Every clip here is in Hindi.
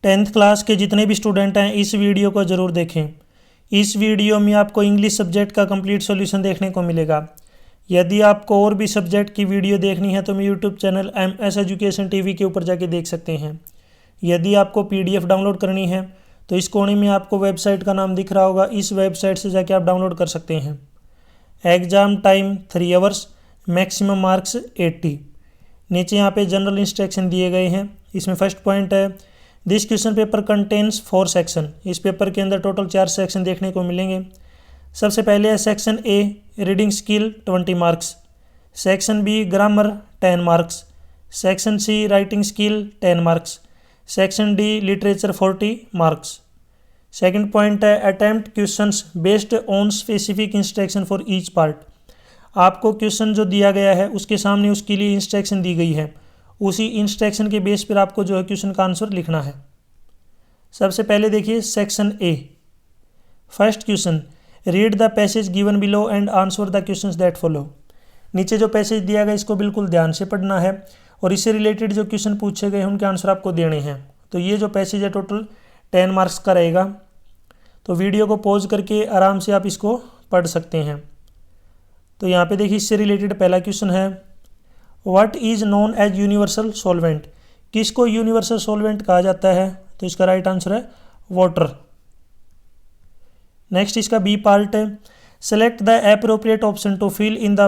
10th क्लास के जितने भी स्टूडेंट हैं इस वीडियो को ज़रूर देखें। इस वीडियो में आपको इंग्लिश सब्जेक्ट का कंप्लीट सॉल्यूशन देखने को मिलेगा। यदि आपको और भी सब्जेक्ट की वीडियो देखनी है तो मेरे YouTube channel MS education TV के ऊपर जाके देख सकते हैं। यदि आपको PDF डाउनलोड करनी है तो इस कोने में आपको वेबसाइट का नाम दिख रहा होगा, इस वेबसाइट से जाके आप डाउनलोड कर सकते हैं। Exam time 3 hours, maximum marks 80। नीचे यहाँ पे जनरल इंस्ट्रक्शन दिए गए हैं। इसमें फर्स्ट पॉइंट है this question paper contains 4 section. इस पेपर के अंदर टोटल 4 सेक्शन देखने को मिलेंगे। सबसे पहले है section A reading skill 20 marks, section B grammar 10 marks, section C writing skill 10 marks, section D literature 40 marks. Second point है attempt questions based on specific instruction for each part. आपको क्वेश्चन जो दिया गया है उसके सामने उसके लिए इंस्ट्रक्शन दी गई है, उसी इंस्ट्रक्शन के बेस पर आपको जो है क्वेश्चन का आंसर लिखना है। सबसे पहले देखिए section A। First question read the passage given below and answer the questions that follow. नीचे जो पैसेज दिया गया इसको बिल्कुल ध्यान से पढ़ना है और इससे रिलेटेड जो क्वेश्चन पूछे गए हैं उनके आंसर आपको देने हैं। तो ये जो पैसेज है टोटल 10 मार्क्स का रहेगा। तो वीडियो को पॉज करके आराम से आप इसको पढ़ सकते हैं। तो यहाँ पे देखिए इससे रिलेटेड पहला क्वेश्चन है what is known as universal solvent. किसको यूनिवर्सल सॉल्वेंट कहा जाता है? तो इसका राइट आंसर है वाटर। नेक्स्ट इसका बी पार्ट है select the appropriate option to fill in the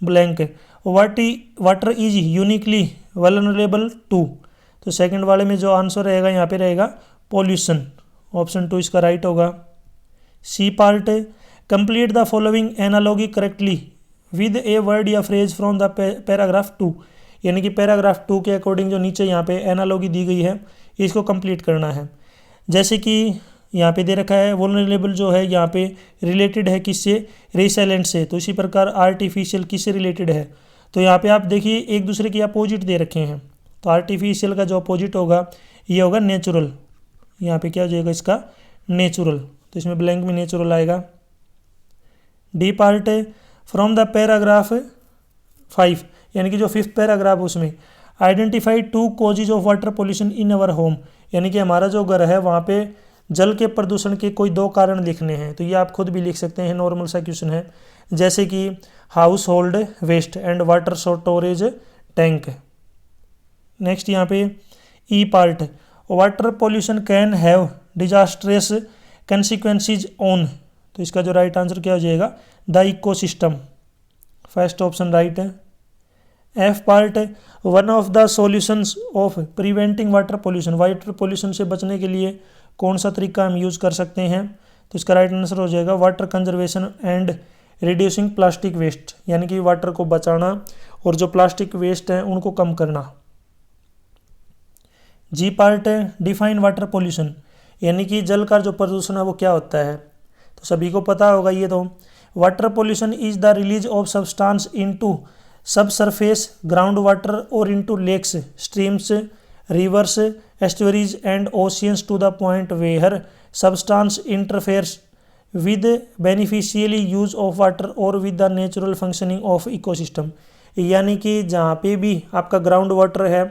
blank. Water is uniquely vulnerable to. तो सेकंड वाले में जो आंसर रहेगा यहाँ पे रहेगा पॉल्यूशन। ऑप्शन 2 इसका राइट होगा। सी पार्ट है complete the following analogy correctly with a word या फ्रेज फ्रॉम द पैराग्राफ 2। यानी कि पैराग्राफ 2 के अकॉर्डिंग जो नीचे यहाँ पे एनालॉगी दी गई है इसको कंप्लीट करना है। जैसे कि यहाँ पे दे रखा है वल्नरेबल जो है यहाँ पे रिलेटेड है किससे? रेसिलेंट से। तो इसी प्रकार आर्टिफिशियल किससे रिलेटेड है? तो यहाँ पे आप देखिए एक दूसरे के अपोजिट दे रखे हैं। तो आर्टिफिशियल का जो अपोजिट होगा ये होगा नेचुरल। यहाँ पे क्या हो जाएगा इसका? नेचुरल। तो इसमें ब्लैंक में नेचुरल आएगा। डी पार्ट है फ्रॉम द पैराग्राफ 5 यानी कि जो 5th पैराग्राफ उसमें identify 2 causes of water pollution in our home. यानी कि हमारा जो घर है वहाँ पे जल के प्रदूषण के कोई 2 कारण लिखने हैं। तो ये आप खुद भी लिख सकते हैं, नॉर्मल सा क्वेश्चन है। जैसे कि house hold waste and water storage tank. Next यहाँ पे E part water pollution can have disastrous consequences on. तो इसका जो राइट आंसर क्या हो जाएगा? The ecosystem. First option right है। F part one of the solutions of preventing water pollution. Water pollution से बचने के लिए कौन सा तरीका हम यूज़ कर सकते हैं? तो इसका राइट आंसर हो जाएगा water conservation and reducing plastic waste. यानी कि वाटर को बचाना और जो प्लास्टिक वेस्ट हैं उनको कम करना। जी पार्ट है डिफाइन वाटर पोल्यूशन। यानी कि जल का जो प्रदूषण है वो क्या होता है? तो सभी को पता होगा ये। तो water pollution is the release of substance into sub surface ground water और into lakes streams rivers estuaries and oceans to the point where substance interferes with beneficially use of water और with the natural functioning of ecosystem. यानी कि जहाँ पे भी आपका ग्राउंड वाटर है,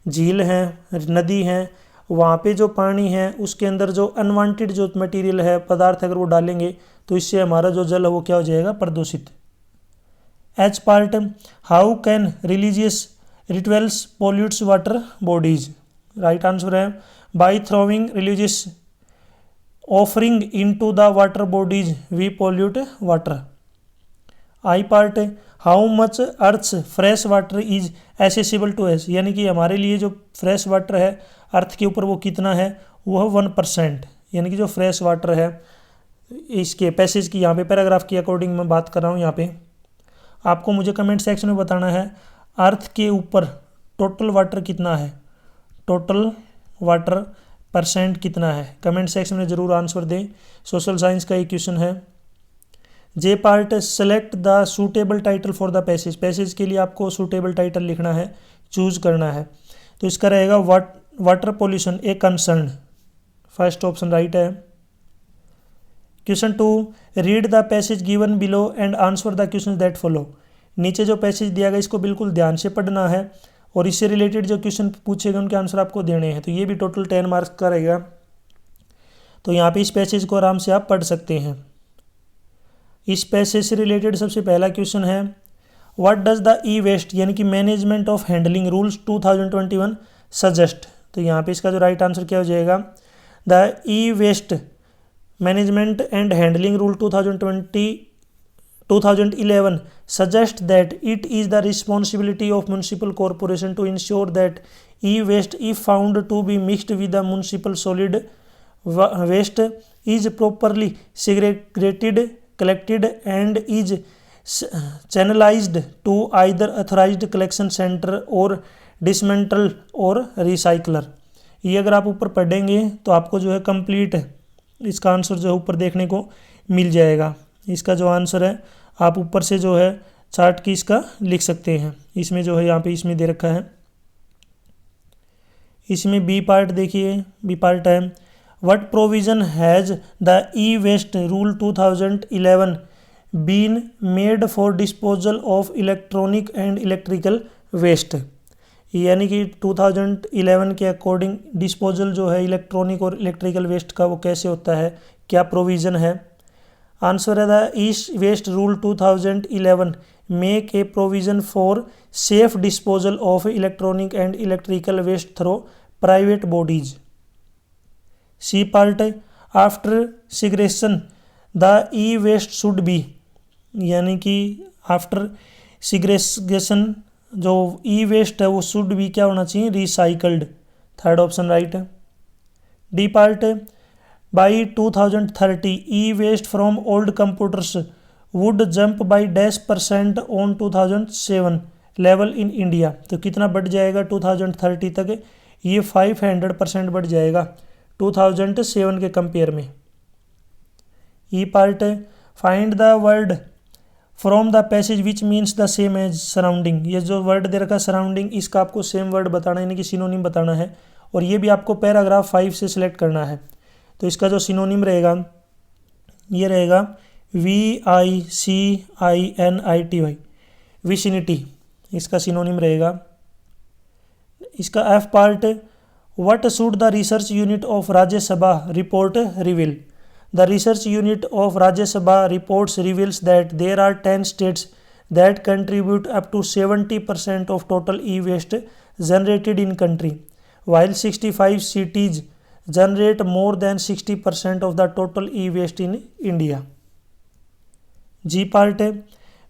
झील है, नदी है, वहाँ पे जो पानी है उसके अंदर जो अनवांटेड जो मटेरियल है, पदार्थ अगर वो डालेंगे तो इससे हमारा जो जल है वो क्या हो जाएगा? प्रदूषित। H part how can religious rituals pollutes water bodies. Right answer है by throwing religious offering into the water bodies we pollute water. I part how much earth's fresh water is accessible to us. यानी कि हमारे लिए जो फ्रेश वाटर है अर्थ के ऊपर वो कितना है? वह 1%। यानी कि जो फ्रेश वाटर है इसके पैसेज की यहाँ पे पैराग्राफ की अकॉर्डिंग मैं बात कर रहा हूँ। यहाँ पे आपको मुझे कमेंट सेक्शन में बताना है अर्थ के ऊपर टोटल वाटर कितना है, टोटल वाटर परसेंट कितना है। कमेंट सेक्शन में ज़रूर आंसर दें। सोशल साइंस का एक क्वेश्चन है। J part select the suitable title for the passage. Passage के लिए आपको सूटेबल टाइटल लिखना है, चूज करना है। तो इसका रहेगा water pollution a concern. First option right है। Question 2 read the passage given below and answer the question that follow. नीचे जो पैसेज दिया गया इसको बिल्कुल ध्यान से पढ़ना है और इससे रिलेटेड जो क्वेश्चन पूछेगा उनके आंसर आपको देने हैं। तो ये भी टोटल 10 मार्क्स का रहेगा। तो यहाँ पे इस पैसेज को आराम से आप पढ़ सकते हैं। इस पैसेज से रिलेटेड सबसे पहला क्वेश्चन है, what does the E waste यानी कि management of handling rules 2021 suggest. तो यहाँ पे इसका जो राइट आंसर क्या हो जाएगा, the E waste management and handling rule 2011 suggest that it is the responsibility of municipal corporation to ensure that e-waste, if found to be mixed with the municipal solid waste, is properly segregated, collected and is channelized to either authorized collection center or dismantle or recycler। ये अगर आप ऊपर पढ़ेंगे तो आपको जो है कंप्लीट इसका आंसर जो है ऊपर देखने को मिल जाएगा। इसका जो आंसर है आप ऊपर से जो है चार्ट की इसका लिख सकते हैं। इसमें जो है यहाँ पे इसमें दे रखा है, इसमें बी पार्ट देखिए, बी पार्ट है, what provision has the E waste rule 2011 been made for disposal of electronic and electrical waste. यानी कि 2011 के अकॉर्डिंग डिस्पोजल जो है इलेक्ट्रॉनिक और इलेक्ट्रिकल वेस्ट का वो कैसे होता है, क्या प्रोविज़न है। आंसर है the east waste rule 2011 make a provision for safe disposal of electronic and electrical waste through private bodies. C part, after segregation the E waste should be, यानी कि आफ्टर सिग्रेगेशन जो ई वेस्ट है वो शुड भी क्या होना चाहिए, रिसाइकल्ड। थर्ड ऑप्शन राइट है। D part, by 2030 E waste from old computers would jump by %, on 2007 level in India. तो कितना बढ़ जाएगा 2030 तक, ये 500% बढ़ जाएगा 2007 के कंपेयर में। E part, find the word from the passage which means the same as surrounding. ये जो वर्ड दे रखा है सराउंडिंग, इसका आपको सेम वर्ड बताना है, यानी कि सिनोनिम बताना है, और ये भी आपको पैराग्राफ 5 से सिलेक्ट करना है। तो इसका जो सिनोनिम रहेगा ये रहेगा VICINITY, विसिनिटी, इसका सिनोनिम रहेगा। इसका F part, what should the research unit of Rajya Sabha report reveal. The research unit of Rajya Sabha reports reveals that there are 10 states that contribute up to 70% of total e-waste generated in country, while 65 cities generate more than 60% of the total e-waste in India. G part,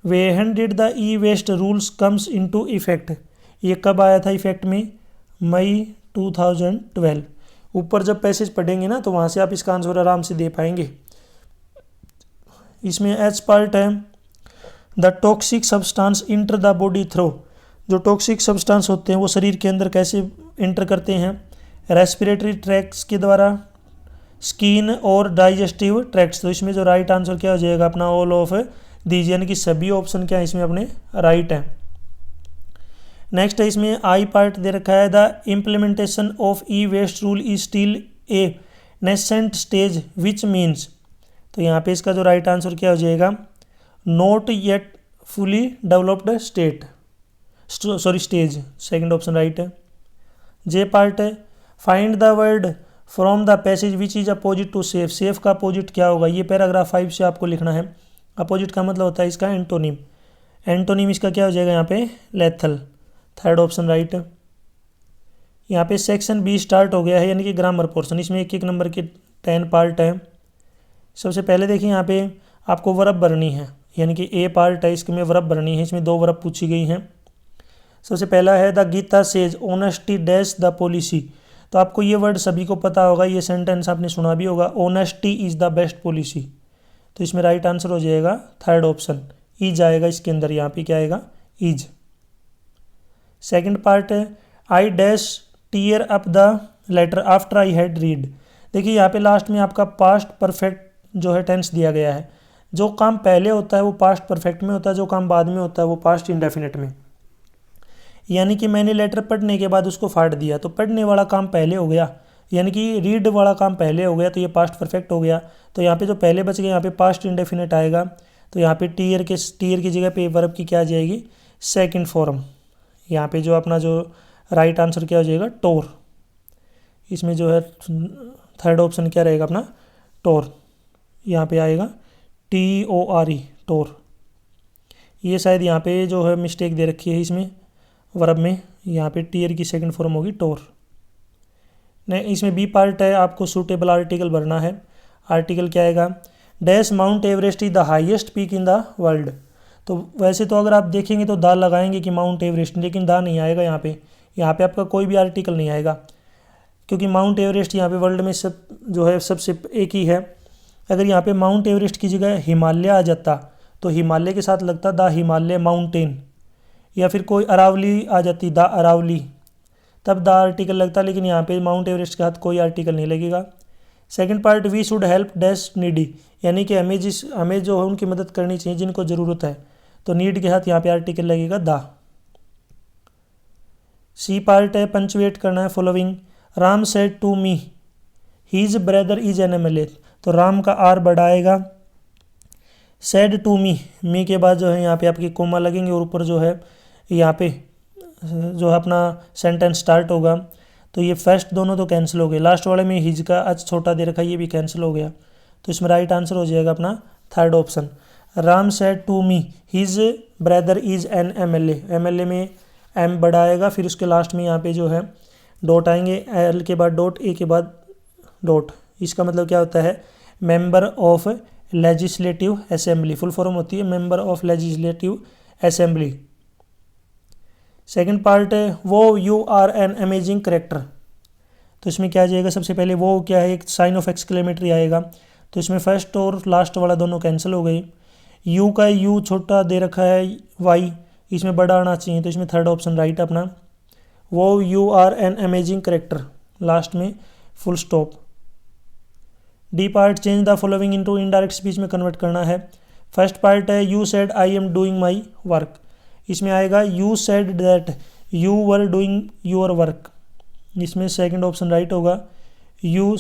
when did the e-waste rules comes into effect? ये कब आया था इफेक्ट में, मई 2012। ऊपर जब पैसेज पढ़ेंगे ना तो वहाँ से आप इसका आंसर आराम से दे पाएंगे। इसमें एच पार्ट है, the toxic substance enter the body through. जो टॉक्सिक सब्सटेंस होते हैं वो शरीर के अंदर कैसे इंटर करते हैं, रेस्पिरेटरी ट्रैक्ट्स के द्वारा, स्किन और डाइजेस्टिव ट्रैक्ट्स। तो इसमें जो राइट आंसर क्या हो जाएगा अपना, ऑल ऑफ दीजिए, यानी कि सभी ऑप्शन क्या है इसमें अपने राइट है। नेक्स्ट है इसमें आई पार्ट दे रखा है, the implementation of E waste rule is still a nascent stage which means. तो यहाँ पे इसका जो राइट आंसर क्या हो जाएगा, not yet fully developed state, sorry stage, second option right है। जे पार्ट है, find the word from the passage which is opposite to safe. Safe का अपोजिट क्या होगा, ये पैराग्राफ 5 से आपको लिखना है। अपोजिट का मतलब होता है इसका एंटोनिम। एंटोनिम इसका क्या हो जाएगा यहाँ पे, लेथल। थर्ड ऑप्शन राइट है। यहाँ पे सेक्शन बी स्टार्ट हो गया है, यानी कि ग्रामर पोर्शन। इसमें एक एक नंबर के 10 पार्ट है। सबसे पहले देखिए यहाँ पे आपको वर्ब भरनी है, यानी कि ए पार्ट है, इसमें वर्ब भरनी है। इसमें 2 वर्ब पूछी गई हैं। सबसे पहला है the Gita says honesty dash the policy. तो आपको ये वर्ड सभी को पता होगा, ये सेंटेंस आपने सुना भी होगा, honesty is the best policy. तो इसमें राइट आंसर हो जाएगा थर्ड ऑप्शन, ईज आएगा इसके अंदर। यहाँ पे क्या आएगा, ईज। सेकंड पार्ट है, I dash tear up the letter after I had read. देखिए यहाँ पे लास्ट में आपका पास्ट परफेक्ट जो है टेंस दिया गया है। जो काम पहले होता है वो पास्ट परफेक्ट में होता है, जो काम बाद में होता है वो पास्ट इंडेफिनिट में। यानी कि मैंने लेटर पढ़ने के बाद उसको फाड़ दिया, तो पढ़ने वाला काम पहले हो गया, यानी कि रीड वाला काम पहले हो गया, तो ये पास्ट परफेक्ट हो गया। तो यहाँ पे जो पहले बच गए यहाँ पे पास्ट इंडेफिनिट आएगा। तो यहाँ पे टीयर की जगह पे वर्ब की क्या आ जाएगी, सेकंड फॉर्म। यहाँ पे जो अपना जो राइट आंसर क्या हो जाएगा, टोर। इसमें जो है थर्ड ऑप्शन क्या रहेगा अपना, टोर। यहाँ पे आएगा TORE, टोर। ये शायद यहाँ पे जो है मिस्टेक दे रखी है इसमें वर्ब में, यहाँ पे टीयर की सेकंड फॉर्म होगी टोर। नहीं, इसमें बी पार्ट है, आपको सूटेबल आर्टिकल भरना है। आर्टिकल क्या आएगा, dash mount Everest is the highest peak in the world. तो वैसे तो अगर आप देखेंगे तो दा लगाएंगे कि माउंट एवरेस्ट, लेकिन दा नहीं आएगा यहाँ पे आपका कोई भी आर्टिकल नहीं आएगा, क्योंकि माउंट एवरेस्ट यहाँ पे वर्ल्ड में सब जो है सबसे एक ही है। अगर यहाँ पे माउंट एवरेस्ट की जगह हिमालय आ जाता तो हिमालय के साथ लगता द हिमालय माउंटेन, या फिर कोई अरावली आ जाती द अरावली, तब द आर्टिकल लगता, लेकिन यहाँ पे माउंट एवरेस्ट के साथ कोई आर्टिकल नहीं लगेगा। Second part, we should help dash needy, यानी कि हमें जो है उनकी मदद करनी चाहिए जिनको ज़रूरत है, तो नीड के साथ यहाँ पे आर्टिकल लगेगा द। सी पार्ट है, पंचुएट करना है following. Ram said to me his brother is an MLA, तो राम का आर बढ़ाएगा, सेड टू मी के बाद जो है यहाँ पे आपकी कोमा लगेंगे और ऊपर जो है यहाँ पे जो है अपना सेंटेंस स्टार्ट होगा। तो ये फर्स्ट दोनों तो कैंसिल हो गए, लास्ट वाले में हिज का आज छोटा दे रखा है, ये भी कैंसिल हो गया। तो इसमें राइट आंसर हो जाएगा अपना third option, Ram said to me his brother is an MLA में एम बढ़ाएगा, फिर उसके लास्ट में यहाँ पे जो है डॉट आएंगे, एल के बाद डॉट, ए के बाद डॉट। इसका मतलब क्या होता है, member of legislative assembly, full form होती है member of legislative assembly. Second part है, वो you are an amazing character, तो इसमें क्या आ जाएगा, सबसे पहले वो क्या है, एक साइन ऑफ एक्सक्लेमेटरी आएगा, तो इसमें फर्स्ट और लास्ट वाला दोनों कैंसिल हो गई। यू का यू छोटा दे रखा है वाई, इसमें बड़ा आना चाहिए, तो इसमें थर्ड ऑप्शन राइट अपना, वो you are an amazing character, last में full stop. D part, change the following into indirect speech में कन्वर्ट करना है। फर्स्ट पार्ट है, you said I am doing my work, इसमें आएगा you said that you were doing your work, इसमें सेकंड ऑप्शन राइट होगा, you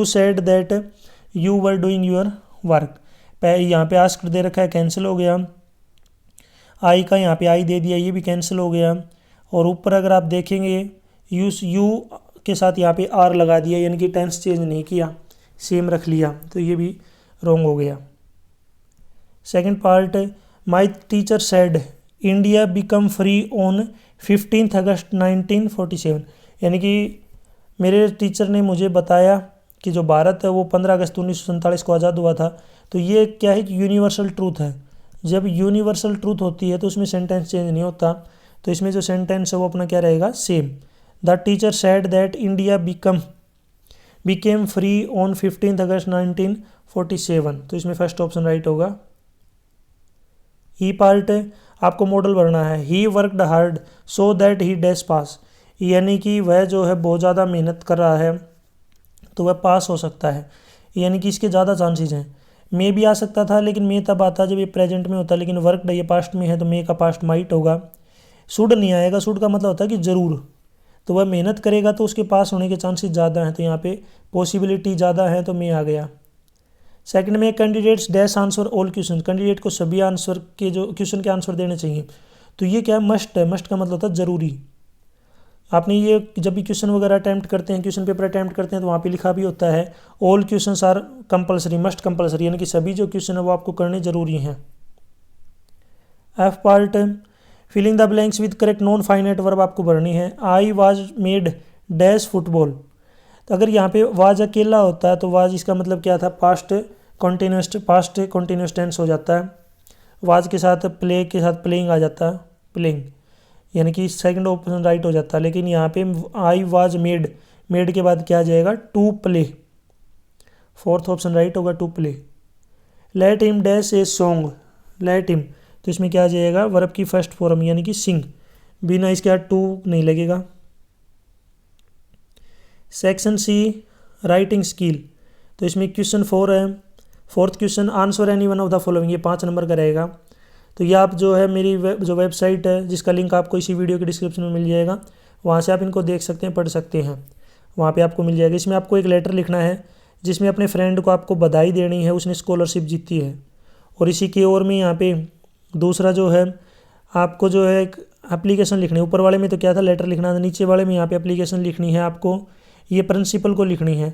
said that you were doing your work. यहाँ पे आस्क्ड दे रखा है, कैंसिल हो गया। आई का यहाँ पे आई दे दिया, ये भी कैंसिल हो गया। और ऊपर अगर आप देखेंगे यू के साथ यहाँ पे आर लगा दिया, यानी कि टेंस चेंज नहीं किया, सेम रख लिया, तो ये भी रॉन्ग हो गया। Second part, my teacher said India become free on 15 अगस्त 1947, यानी कि मेरे टीचर ने मुझे बताया कि जो भारत है वो 15 अगस्त 1947 को आज़ाद हुआ था। तो ये क्या है कि यूनिवर्सल ट्रूथ है, जब यूनिवर्सल ट्रूथ होती है तो उसमें सेंटेंस चेंज नहीं होता, तो इसमें जो सेंटेंस है वो अपना क्या रहेगा, same. The teacher said that India became free on 15 अगस्त 1947, तो इसमें फर्स्ट ऑप्शन राइट होगा। ई पार्ट है, आपको मॉडल भरना है। He worked hard so that he dash pass, यानी कि वह जो है बहुत ज़्यादा मेहनत कर रहा है तो वह पास हो सकता है, यानी कि इसके ज़्यादा चांसेस हैं। मे भी आ सकता था, लेकिन मे तब आता जब ये प्रेजेंट में होता, लेकिन वर्कड ये पास्ट में है तो मे का पास्ट माइट होगा। शुड नहीं आएगा, शुड का मतलब होता है कि ज़रूर, तो वह मेहनत करेगा तो उसके पास होने के चांसेस ज़्यादा हैं, तो यहाँ पे पॉसिबिलिटी ज़्यादा है, तो मे आ गया। सेकंड में, candidates dash answer all question, candidate को सभी आंसर के जो क्वेश्चन के आंसर देने चाहिए, तो ये क्या है, मस्ट है। मस्ट का मतलब होता है ज़रूरी। आपने ये जब भी क्वेश्चन वगैरह अटैम्प्ट करते हैं, क्वेश्चन पेपर अटैम्प्ट करते हैं, तो वहाँ पे लिखा भी होता है all questions are compulsory, must compulsory, यानी कि सभी जो क्वेश्चन है वो आपको करने जरूरी हैं। F part, filling the blanks with correct non finite verb आपको भरनी है। I was made dash football, तो अगर यहाँ पे वाज अकेला होता है तो वाज इसका मतलब क्या था, पास्ट कॉन्टिन्यूस टेंस हो जाता है। वाज के साथ प्ले के साथ प्लेइंग आ जाता है, प्लेइंग, यानी कि सेकंड ऑप्शन राइट हो जाता है। लेकिन यहाँ पे आई वाज मेड के बाद क्या आ जाएगा, to play, fourth option right होगा, to play. Let him dash a song, let him, तो इसमें क्या आ जाएगा, वर्ब की फर्स्ट फॉर्म यानी कि सिंग, बिना इसके बाद टू नहीं लगेगा। सेक्शन सी, राइटिंग स्किल, तो इसमें क्वेश्चन 4 है। Fourth question, answer any one of the following, ये 5 नंबर का रहेगा। तो ये आप जो है मेरी जो वेबसाइट है जिसका लिंक आपको इसी वीडियो के डिस्क्रिप्शन में मिल जाएगा, वहाँ से आप इनको देख सकते हैं, पढ़ सकते हैं, वहाँ पे आपको मिल जाएगा। इसमें आपको एक लेटर लिखना है जिसमें अपने फ्रेंड को आपको बधाई देनी है, उसने स्कॉलरशिप जीती है। और इसी की ओर में यहाँ पे दूसरा जो है आपको जो है एक एप्लीकेशन लिखनी है। ऊपर वाले में तो क्या था, लेटर लिखना था, नीचे वाले में यहाँ पे एप्लीकेशन लिखनी है आपको, ये प्रिंसिपल को लिखनी है।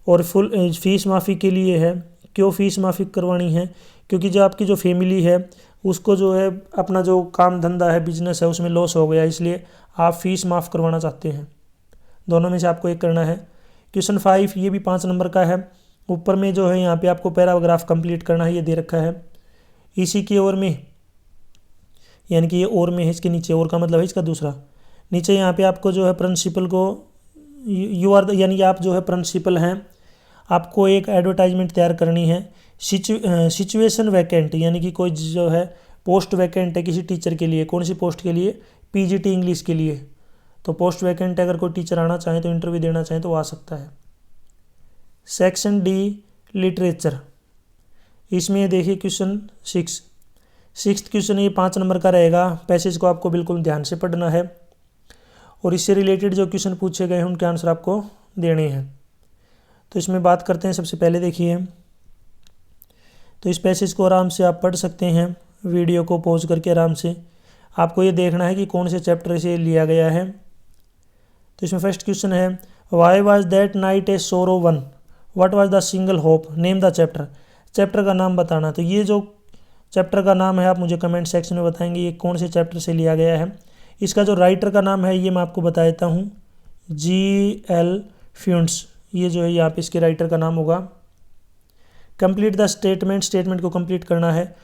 और फुल फीस माफ़ी के लिए है। क्यों फीस माफ़ी करवानी है, क्योंकि जो आपकी जो फैमिली है उसको जो है अपना जो काम धंधा है, बिजनेस है, उसमें लॉस हो गया, इसलिए आप फीस माफ़ करवाना चाहते हैं। दोनों में से आपको एक करना है। क्वेश्चन 5 ये भी 5 नंबर का है। ऊपर में जो है यहाँ पे आपको पैराग्राफ कंप्लीट करना है, ये दे रखा है। इसी की ओर में, यानी कि ये और में है, इसके नीचे और का मतलब है इसका दूसरा। नीचे यहाँ पे आपको जो है प्रिंसिपल को यू आर यानी कि आप जो है प्रिंसिपल हैं, आपको एक एडवर्टाइजमेंट तैयार करनी है। सिचुएशन वैकेंट, यानी कि कोई जो है पोस्ट वैकेंट है किसी टीचर के लिए। कौन सी पोस्ट के लिए, पीजीटी इंग्लिश के लिए। तो पोस्ट वैकेंट है, अगर कोई टीचर आना चाहे तो इंटरव्यू देना चाहे तो आ सकता है। सेक्शन डी लिटरेचर, इसमें देखिए क्वेश्चन 6 क्वेश्चन, ये 5 नंबर का रहेगा। पैसेज को आपको बिल्कुल ध्यान से पढ़ना है और इससे रिलेटेड जो क्वेश्चन पूछे गए हैं उनके आंसर आपको देने हैं। तो इसमें बात करते हैं। सबसे पहले देखिए, तो इस पैसेज को आराम से आप पढ़ सकते हैं, वीडियो को पॉज करके आराम से। आपको ये देखना है कि कौन से चैप्टर से लिया गया है। तो इसमें फर्स्ट क्वेश्चन है, वाई वॉज दैट नाइट ए सोरो one, what was the single hope, name the chapter. Chapter का नाम बताना। तो ये जो चैप्टर का नाम है आप मुझे कमेंट सेक्शन में बताएंगे ये कौन से चैप्टर से लिया गया है। इसका जो राइटर का नाम है ये मैं आपको बता देता हूँ, G.L. फ्यूंट्स, ये जो है यहाँ पे इसके राइटर का नाम होगा। कंप्लीट द स्टेटमेंट, स्टेटमेंट को कंप्लीट करना है।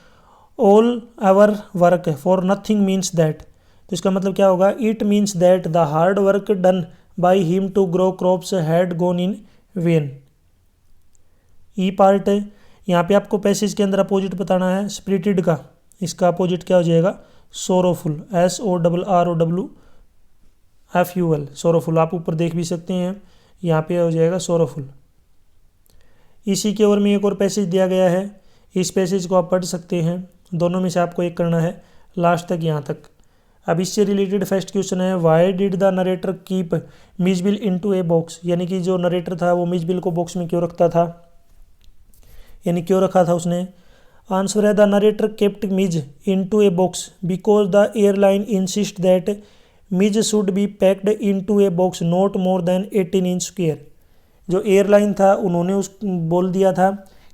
All our work for nothing means that, तो इसका मतलब क्या होगा, it means that the hard work done by him to grow crops had gone in vain. E part है, यहाँ पे आपको पैसेज के अंदर अपोजिट बताना है। स्पिरिटेड का इसका अपोजिट क्या हो जाएगा, सोरोफुल, SORROWFUL, सोरोफुल। आप ऊपर देख भी सकते हैं, यहाँ पे हो जाएगा सोरोफुल। इसी के ओर में एक और पैसेज दिया गया है, इस पैसेज को आप पढ़ सकते हैं। दोनों में से आपको एक करना है, लास्ट तक यहाँ तक। अब इससे रिलेटेड फर्स्ट क्वेश्चन है, why did the narrator keep Mijbil into a box, यानी कि जो नरेटर था वो मिजबिल को बॉक्स में क्यों रखता था, यानी क्यों रखा था उसने। आंसर है, the narrator kept Mij into a box because the airline insist that Mij should be packed into a box not more than 18 inch square. जो एयरलाइन था उन्होंने उस बोल दिया था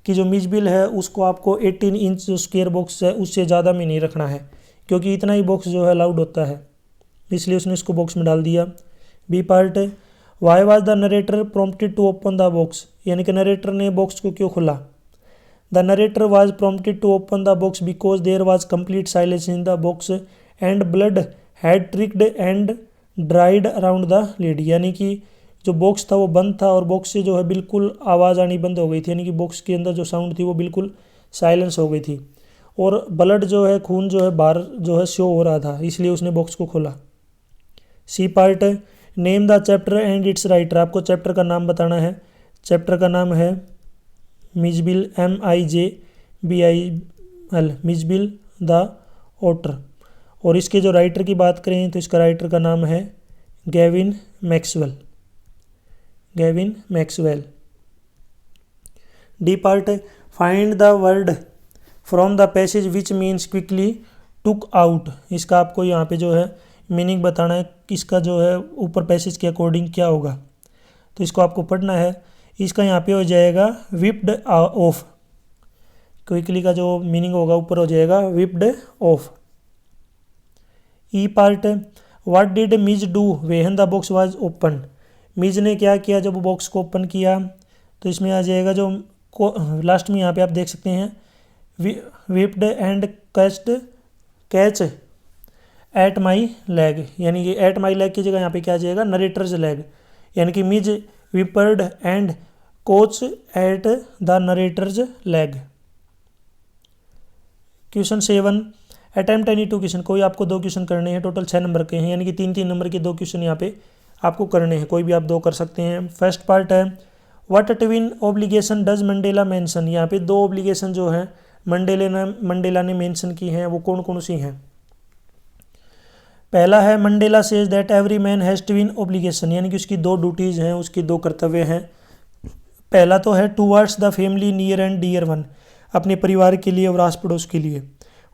कि जो मिजबिल है उसको आपको 18 इंच जो स्क्वायर बॉक्स है उससे ज़्यादा में नहीं रखना है, क्योंकि इतना ही बॉक्स जो है अलाउड होता है, इसलिए उसने इसको बॉक्स में डाल दिया। बी पार्ट है, why was the narrator prompted to open the box, यानी कि नरेटर ने बॉक्स को क्यों खोला। The narrator was prompted to open the box because there was complete silence in the box and blood had trickled and dried around the lid, यानी कि जो बॉक्स था वो बंद था और बॉक्स से जो है बिल्कुल आवाज़ आनी बंद हो गई थी, यानी कि बॉक्स के अंदर जो साउंड थी वो बिल्कुल साइलेंस हो गई थी और ब्लड जो है, खून जो है बाहर जो है शो हो रहा था, इसलिए उसने बॉक्स को खोला। सी पार्ट है, name the chapter and its writer, आपको चैप्टर का नाम बताना है। चैप्टर का नाम है Mijbil, MIJBIL, Mijbil the otter. और इसके जो राइटर की बात करें तो इसका राइटर का नाम है Gavin Maxwell. D part, find the word from the passage which means quickly took out, इसका आपको यहाँ पे जो है मीनिंग बताना है, इसका जो है ऊपर पैसेज के अकॉर्डिंग क्या होगा, तो इसको आपको पढ़ना है। इसका यहाँ पे हो जाएगा विप्ड ऑफ, क्विकली का जो मीनिंग होगा ऊपर हो जाएगा whipped off. E part, what did Mij do when the box was open, Mij ने क्या किया जब बॉक्स को ओपन किया, तो इसमें आ जाएगा जो लास्ट में यहाँ पे आप देख सकते हैं, whipped and catch at my leg, यानी कि एट माई लेग की जगह यहाँ पे क्या आ जाएगा, नरेटर्स लेग, यानी कि Mij whimpered and couched at the narrator's leg. Question 7, attempt any 2 question, कोई आपको 2 क्वेश्चन करने हैं, टोटल 6 नंबर के हैं, यानी कि 3-3 नंबर के 2 क्वेश्चन यहाँ पे आपको करने हैं, कोई भी आप 2 कर सकते हैं। फर्स्ट पार्ट है, what twin obligation does Mandela mention, यहाँ पे 2 ऑब्लिगेशन जो है मंडेला ने मेंशन की हैं, वो कौन कौन सी हैं। पहला है, Mandela says that every man has twin obligation, यानी कि उसकी 2 ड्यूटीज़ हैं, उसकी 2 कर्तव्य हैं। पहला तो है towards the family near and dear one, अपने परिवार के लिए और आस पड़ोस के लिए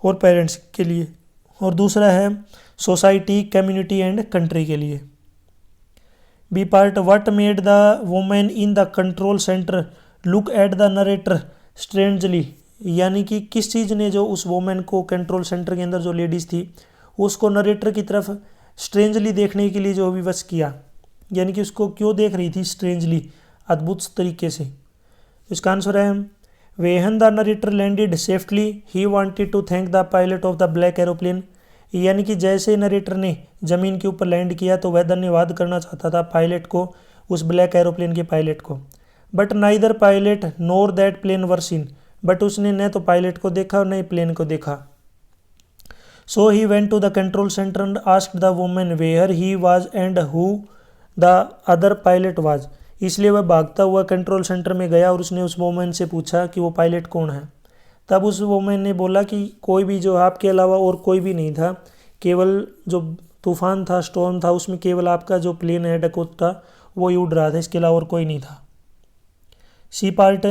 और पेरेंट्स के लिए। और दूसरा है सोसाइटी, कम्युनिटी एंड कंट्री के लिए। B part, what made the women in the control centre look at the narrator strangely, यानी कि किस चीज़ ने जो उस वुमेन को कंट्रोल सेंटर के अंदर जो लेडीज़ थी उसको नरेटर की तरफ स्ट्रेंजली देखने के लिए जो विवश किया, यानी कि उसको क्यों देख रही थी स्ट्रेंजली, अद्भुत तरीके से। इसका आंसर है when the narrator landed safely he wanted to thank the pilot of the black aeroplane, यानी कि जैसे नरेटर ने ज़मीन के ऊपर लैंड किया तो वह धन्यवाद करना चाहता था पायलट को, उस ब्लैक एरोप्लेन के पायलट को। But neither pilot nor that plane were seen, but उसने न तो पायलट को देखा और न ही प्लेन को देखा। So he went to the control centre and asked the woman where he was and who the other pilot was, इसलिए वह भागता हुआ कंट्रोल सेंटर में गया और उसने उस वुमेन से पूछा कि वो पायलट कौन है। तब उस वुमेन ने बोला कि कोई भी जो आपके अलावा और कोई भी नहीं था, केवल जो तूफान था, स्टॉर्म था, उसमें केवल आपका जो प्लेन है डकोटा वो ही उड़ रहा था, इसके अलावा और कोई नहीं था। C part,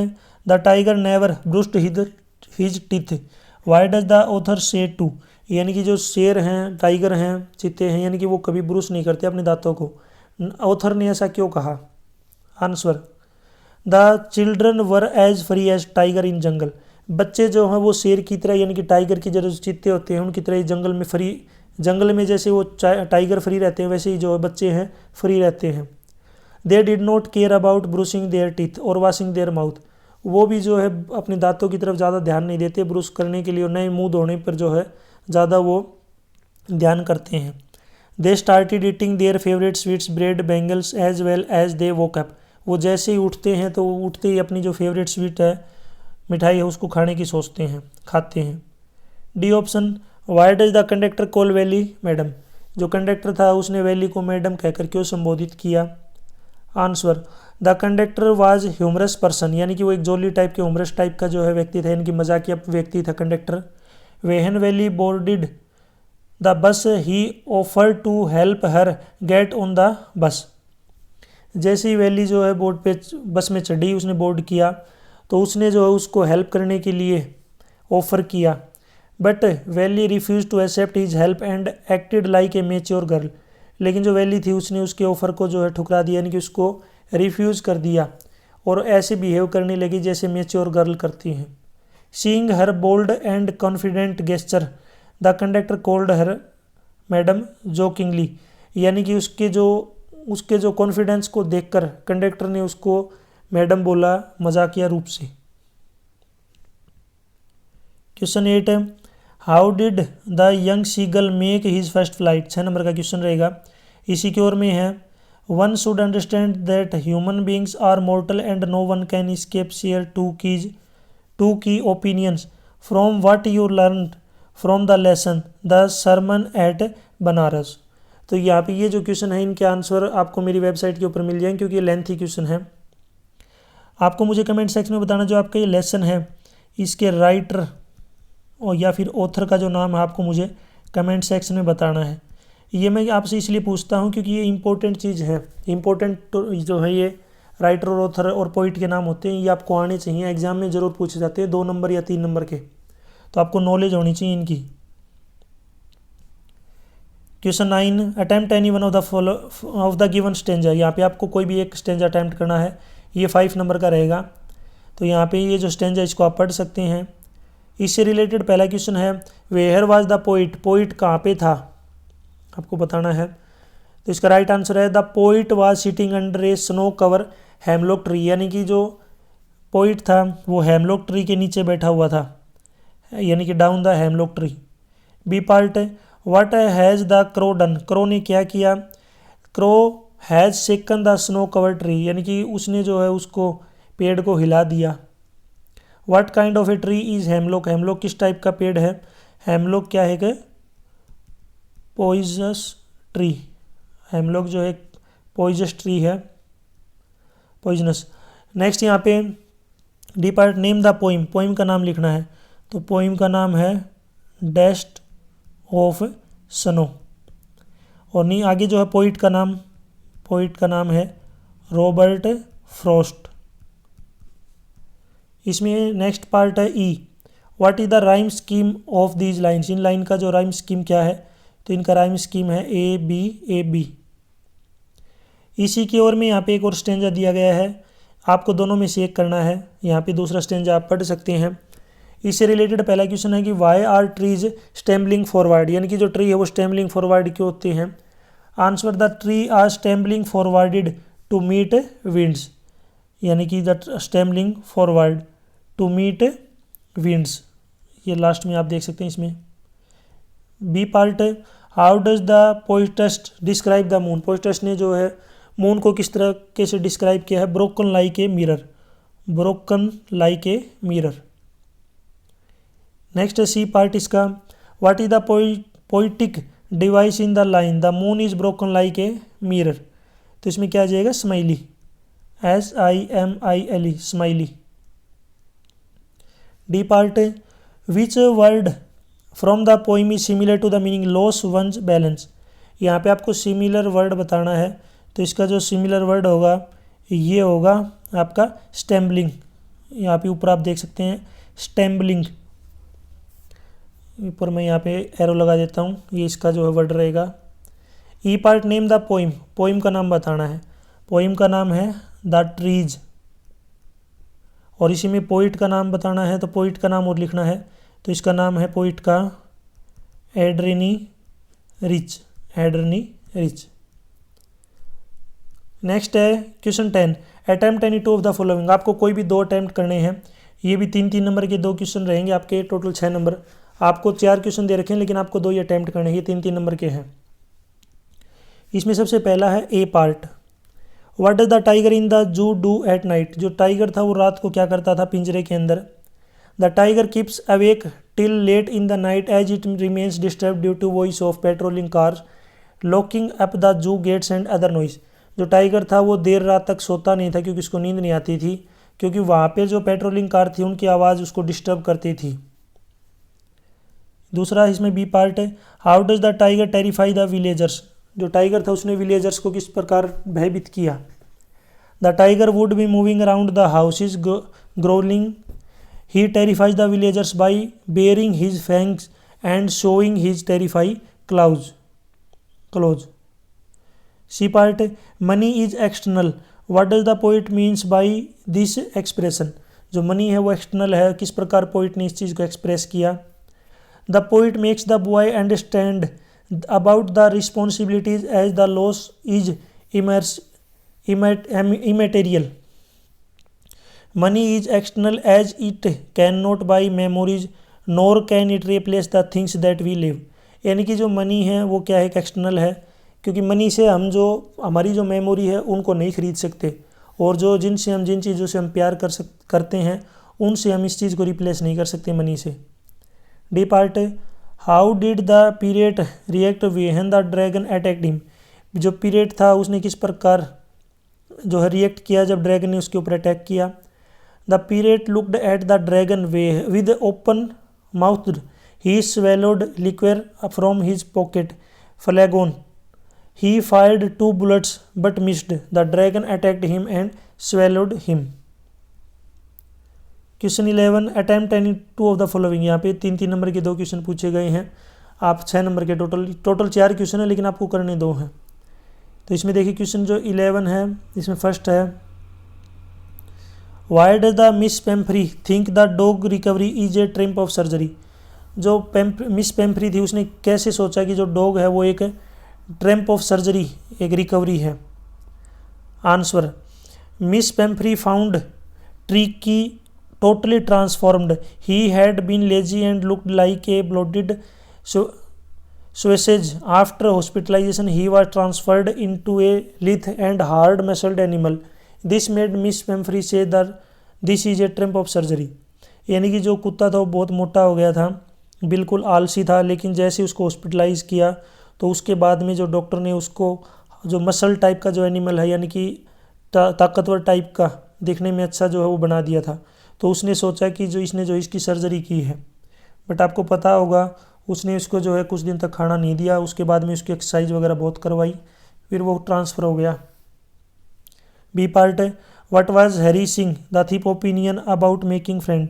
the tiger never brushed his teeth, why does the author say to, यानी कि जो शेर हैं, टाइगर हैं, चीते हैं, यानी कि वो कभी ब्रूस नहीं करते अपने दांतों को, ऑथर ने ऐसा क्यों कहा। Answer, the children were as free as tiger in jungle, बच्चे जो हैं वो शेर की तरह, यानी कि टाइगर की जो चीते होते हैं उनकी तरह जंगल में फ्री, जंगल में जैसे वो टाइगर फ्री रहते हैं वैसे ही जो बच्चे हैं फ्री रहते हैं। They did not care about brushing their teeth और वॉशिंग देयर माउथ, वो भी जो है अपने दांतों की तरफ ज़्यादा ध्यान नहीं देते ब्रूस करने के लिए, और नए मुंह धोने पर जो है ज़्यादा वो ध्यान करते हैं। They started eating their favourite sweets bread bangles as well as they woke up, वो जैसे ही उठते हैं तो उठते ही अपनी जो फेवरेट स्वीट है, मिठाई है, उसको खाने की सोचते हैं, खाते हैं। D option, why does the conductor call Valli madam, जो कंडक्टर था उसने वैली को मैडम कहकर क्यों संबोधित किया। Answer, the conductor was humorous person, यानी कि वो एक जोली टाइप के ह्यूमरस टाइप का जो है व्यक्ति था, यानी कि मजाकिया व्यक्ति था conductor. When Valli boarded the bus he offer to help her get on the bus, जैसे ही वैली जो है बोर्ड पे बस में चढ़ी, उसने बोर्ड किया तो उसने जो है उसको हेल्प करने के लिए ऑफ़र किया। But Valli refuse to accept his help and acted like a mature girl, लेकिन जो वैली थी उसने उसके ऑफ़र को जो है ठुकरा दिया, यानी कि उसको रिफ्यूज़ कर दिया और ऐसे बिहेव करने लगी जैसे मेच्योर गर्ल करती हैं। Seeing her bold and confident gesture the conductor called her madam jokingly, यानी कि उसके जो कॉन्फिडेंस को देखकर कंडक्टर ने उसको मैडम बोला मजाकिया रूप से। क्वेश्चन 8 है, how did the young seagull make his first flight, 6 number का क्वेश्चन रहेगा, इसी की ओर में है। One should understand that human beings are mortal and no one can escape share to key opinions from what you learn from the lesson the sermon at Benares. तो यहाँ पे ये जो क्वेश्चन है इनके आंसर आपको मेरी वेबसाइट के ऊपर मिल जाएंगे, क्योंकि ये लेंथी क्वेश्चन है। आपको मुझे कमेंट सेक्शन में बताना जो आपका ये लेसन है इसके राइटर और या फिर ऑथर का जो नाम है आपको मुझे कमेंट सेक्शन में बताना है। ये मैं आपसे इसलिए पूछता हूँ क्योंकि ये इंपॉर्टेंट चीज़ है, इंपॉर्टेंट जो है ये राइटर और ऑथर और पोइट के नाम होते हैं, ये आपको आने चाहिए, एग्जाम में ज़रूर पूछे जाते हैं 2 नंबर या 3 नंबर के, तो आपको नॉलेज होनी चाहिए इनकी। Question 9, attempt any one of the given stanza, यहाँ पे आपको कोई भी एक स्टेंजा अटैम्प्ट करना है, ये 5 नंबर का रहेगा। तो यहाँ पे ये जो स्टेंजा इसको आप पढ़ सकते हैं। इससे रिलेटेड पहला क्वेश्चन है, where was the poet, poet कहाँ पे था आपको बताना है। तो इसका राइट आंसर है the poet was sitting under a snow cover hemlock tree, यानी कि जो पोइट था वो हेमलॉक ट्री के नीचे बैठा हुआ था, यानी कि down the hemlock tree. B part, what has the crow done, crow ने क्या किया। Crow has shaken the snow cover tree, यानी कि उसने जो है उसको पेड़ को हिला दिया। What kind of a tree is hemlock, hemlock किस टाइप का पेड़ है। हेमलॉक क्या है कि पॉइजस ट्री, हेमलॉक जो है पॉइजस ट्री है, पॉइजनस। नेक्स्ट यहाँ पे D part, name the poem, poem का नाम लिखना है। तो पोइम का नाम है डेस्ट ऑफ स्नो। और नहीं आगे जो है पोइट का नाम है रॉबर्ट फ्रॉस्ट। इसमें नेक्स्ट पार्ट है E, what is the rhyme scheme of these lines, इन लाइन का जो राइम स्कीम क्या है, तो इनका राइम स्कीम है ए बी ए बी। इसी की ओर में यहाँ पे एक और स्टेंजा दिया गया है, आपको दोनों में से एक करना है। यहाँ पे दूसरा स्टेंजा आप पढ़ सकते हैं। इससे रिलेटेड पहला क्वेश्चन है कि वाई आर ट्रीज स्टेम्बलिंग फॉरवर्ड, यानी कि जो ट्री है वो स्टेम्बलिंग फॉरवर्ड क्यों होते हैं। Answer the tree are stumbling forwarded to meet winds, यानी कि the stumbling forward to meet winds, ये लास्ट में आप देख सकते हैं इसमें। B part, how does the poetess describe the moon, poetess ने जो है मून को किस तरह से डिस्क्राइब किया है, broken like a mirror, broken like a mirror. Next है सी पार्ट इसका, what is the poetic device in the line the moon is broken like a mirror, तो इसमें क्या आ जाएगा, simile, SIMILE, simile. D part, which word from the poem is similar to the meaning lose one's balance, यहाँ पे आपको सिमिलर वर्ड बताना है, तो इसका जो सिमिलर वर्ड होगा ये होगा आपका स्टेम्बलिंग, यहाँ पे ऊपर आप देख सकते हैं स्टेम्बलिंग, ऊपर मैं यहाँ पे एरो लगा देता हूँ, ये इसका जो है वर्ड रहेगा। E part, name the poem, poem का नाम बताना है, पोइम का नाम है द ट्रीज, और इसी में पोइट का नाम बताना है, तो पोइट का नाम और लिखना है, तो इसका नाम है पोइट का एड्रेनी रिच, एड्रेनी रिच। नेक्स्ट है question 10, attempt any two of the following, आपको कोई भी 2 अटेम्प्ट करने हैं, ये भी 3-3 नंबर के 2 क्वेश्चन रहेंगे, आपके टोटल 6 नंबर, आपको 4 क्वेश्चन दे रखे हैं लेकिन आपको 2 ही अटेम्प्ट करने हैं, ये 3-3 नंबर के हैं। इसमें सबसे पहला है A part, what does the tiger in the zoo do at night, जो टाइगर था वो रात को क्या करता था पिंजरे के अंदर। The tiger keeps awake till late in the night as it remains disturb due to voice of patrolling cars locking up the zoo gates and other noise, जो टाइगर था वो देर रात तक सोता नहीं था क्योंकि उसको नींद नहीं आती थी, क्योंकि वहाँ पे जो पेट्रोलिंग कार थी उनकी आवाज़ उसको डिस्टर्ब करती थी। दूसरा इसमें बी पार्ट है, how does the tiger terrify the villagers, जो टाइगर था उसने विलेजर्स को किस प्रकार भयभीत किया। The tiger would be moving around the houses growling, he terrifies the villagers by baring his fangs and showing his terrify claws. C part, money is external, what does the poet means by this expression, जो मनी है वो एक्सटर्नल है, किस प्रकार पोइट ने इस चीज़ को एक्सप्रेस किया। The poet makes the boy understand about the responsibilities as the loss is immaterial. Money is external as it cannot buy memories nor can it replace the things that we live. यानी कि जो मनी है वो क्या है, एक्सटर्नल है, क्योंकि मनी से हम जो हमारी जो मेमोरी है उनको नहीं खरीद सकते, और जो जिन चीज़ों से हम प्यार करते हैं उनसे हम इस चीज़ को रिप्लेस नहीं कर सकते मनी से। D part, how did the period react when the dragon attacked him, जो पीरियड था उसने किस प्रकार जो है रिएक्ट किया जब ड्रैगन ने उसके ऊपर अटैक किया। The pirate looked at the dragon way with open mouth, he swallowed liquid from his pocket flagon, he fired 2 bullets but missed, the dragon attacked him and swallowed him. Question 11, attempt any two of the following, यहाँ पे 3-3 नंबर के 2 क्वेश्चन पूछे गए हैं, आप 6 नंबर के टोटल 4 क्वेश्चन है लेकिन आपको करने 2 हैं। तो इसमें देखिए क्वेश्चन जो 11 है, इसमें फर्स्ट है, why does the Miss Pumphrey think the dog recovery is a triumph of surgery, जो मिस पेम्फ्री थी उसने कैसे सोचा कि जो डॉग है वो एक ट्रिम्प ऑफ सर्जरी, एक रिकवरी है। Answer, Miss Pumphrey found Tricki totally transformed, he had been lazy and looked like a bloated sausage. After hospitalization he was transferred into a lithe and hard muscled animal. This made Miss Pumphrey say that this is a triumph of surgery. यानी कि जो कुत्ता था वो बहुत मोटा हो गया था, बिल्कुल आलसी था, लेकिन जैसे उसको हॉस्पिटलाइज किया तो उसके बाद में जो डॉक्टर ने उसको जो मसल टाइप का जो एनिमल है यानी कि ताकतवर टाइप का दिखने में अच्छा जो है वो बना दिया था, तो उसने सोचा कि जो इसकी सर्जरी की है, बट आपको पता होगा उसने इसको जो है कुछ दिन तक खाना नहीं दिया, उसके बाद में उसकी एक्सरसाइज वगैरह बहुत करवाई, फिर वो ट्रांसफ़र हो गया। B part, what was Hari Singh the thief opinion about making friend,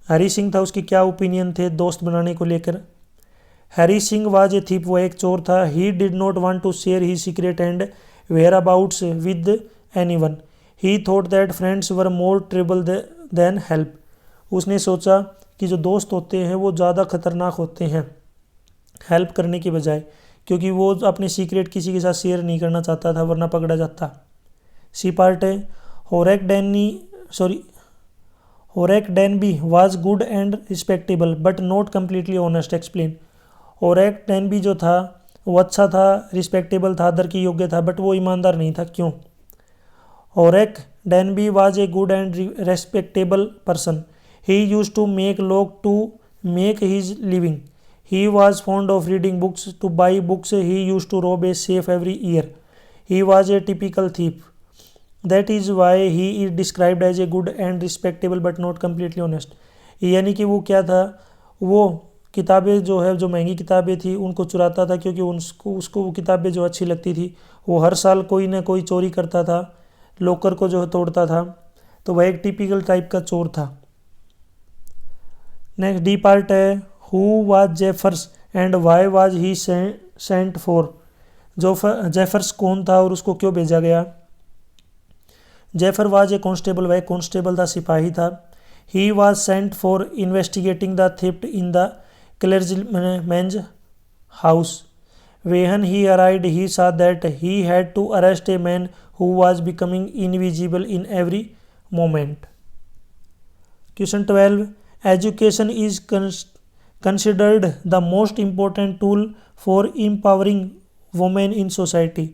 Hari Singh था, उसके क्या ओपिनियन थे दोस्त बनाने को लेकर। Hari Singh was a thief, वो एक चोर था। He did not want to share he secret and whereabouts with anyone. He thought that friends were more trouble than help. उसने सोचा कि जो दोस्त होते हैं वो ज़्यादा खतरनाक होते हैं हेल्प करने के बजाय, क्योंकि वो अपने सीक्रेट किसी के साथ शेयर नहीं करना चाहता था वरना पकड़ा जाता। सी पार्ट है, Horace Danby was good and respectable but not completely honest. Explain. Horace Danby जो था वो अच्छा था, रिस्पेक्टेबल था, आदर की योग्य था, बट वो ईमानदार नहीं था। क्यों? Horace Danby was a good and respectable person. He use to make lock to make his living. He was fond of reading books. To buy books, he used to rob a safe every year. He was a typical thief. That is why he is described as a good and respectable but not completely honest. यानी कि वो क्या था, वो किताबें जो है, जो महंगी किताबें थी उनको चुराता था क्योंकि उसको वो किताबें जो अच्छी लगती थी। वो हर साल कोई ना कोई चोरी करता था, लॉकर को जो है तोड़ता था, तो वह एक टिपिकल टाइप का चोर था। नेक्स्ट डी पार्ट है, Who was Jeffers and why was he sent for? Jaffers कौन था और उसको क्यों भेजा गया? जेफर वाज ए कॉन्स्टेबल, वह कॉन्स्टेबल था, सिपाही था। He was sent for investigating the theft in the clergyman's house. When he arrived, he saw that he had to arrest a man who was becoming invisible in every moment. Question 12. Education is considered the most important tool for empowering women in society.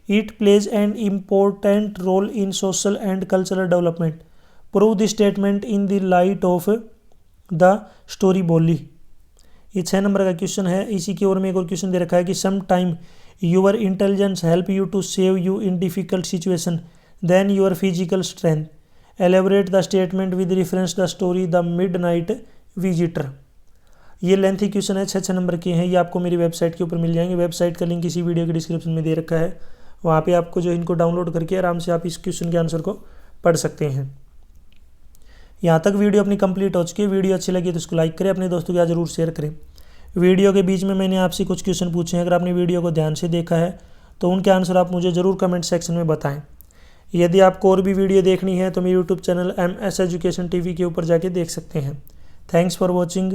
It plays an important role in social and cultural development. Prove the statement in the light of the story बोली। ये 6 नंबर का क्वेश्चन है। इसी की ओर में एक और क्वेश्चन दे रखा है कि some time your intelligence help you to save you in difficult situation than your physical strength. Elaborate the statement with reference the story the midnight visitor. ये लेंथी क्वेश्चन है, 6 नंबर के हैं। ये आपको मेरी वेबसाइट के ऊपर मिल जाएंगे। वेबसाइट का लिंक इसी वीडियो के डिस्क्रिप्शन में दे रखा है, वहाँ पे आपको जो इनको डाउनलोड करके आराम से आप इस क्वेश्चन के आंसर को पढ़ सकते हैं। यहाँ तक वीडियो अपनी कंप्लीट हो चुकी है। वीडियो अच्छी लगी तो इसको लाइक करें, अपने दोस्तों के साथ जरूर शेयर करें। वीडियो के बीच में मैंने आपसे कुछ क्वेश्चन पूछे हैं, अगर आपने वीडियो को ध्यान से देखा है तो उनके आंसर आप मुझे ज़रूर कमेंट सेक्शन में बताएं। यदि आपको और भी वीडियो देखनी है तो मेरे YouTube channel MS education TV के ऊपर जाके देख सकते हैं। Thanks for watching.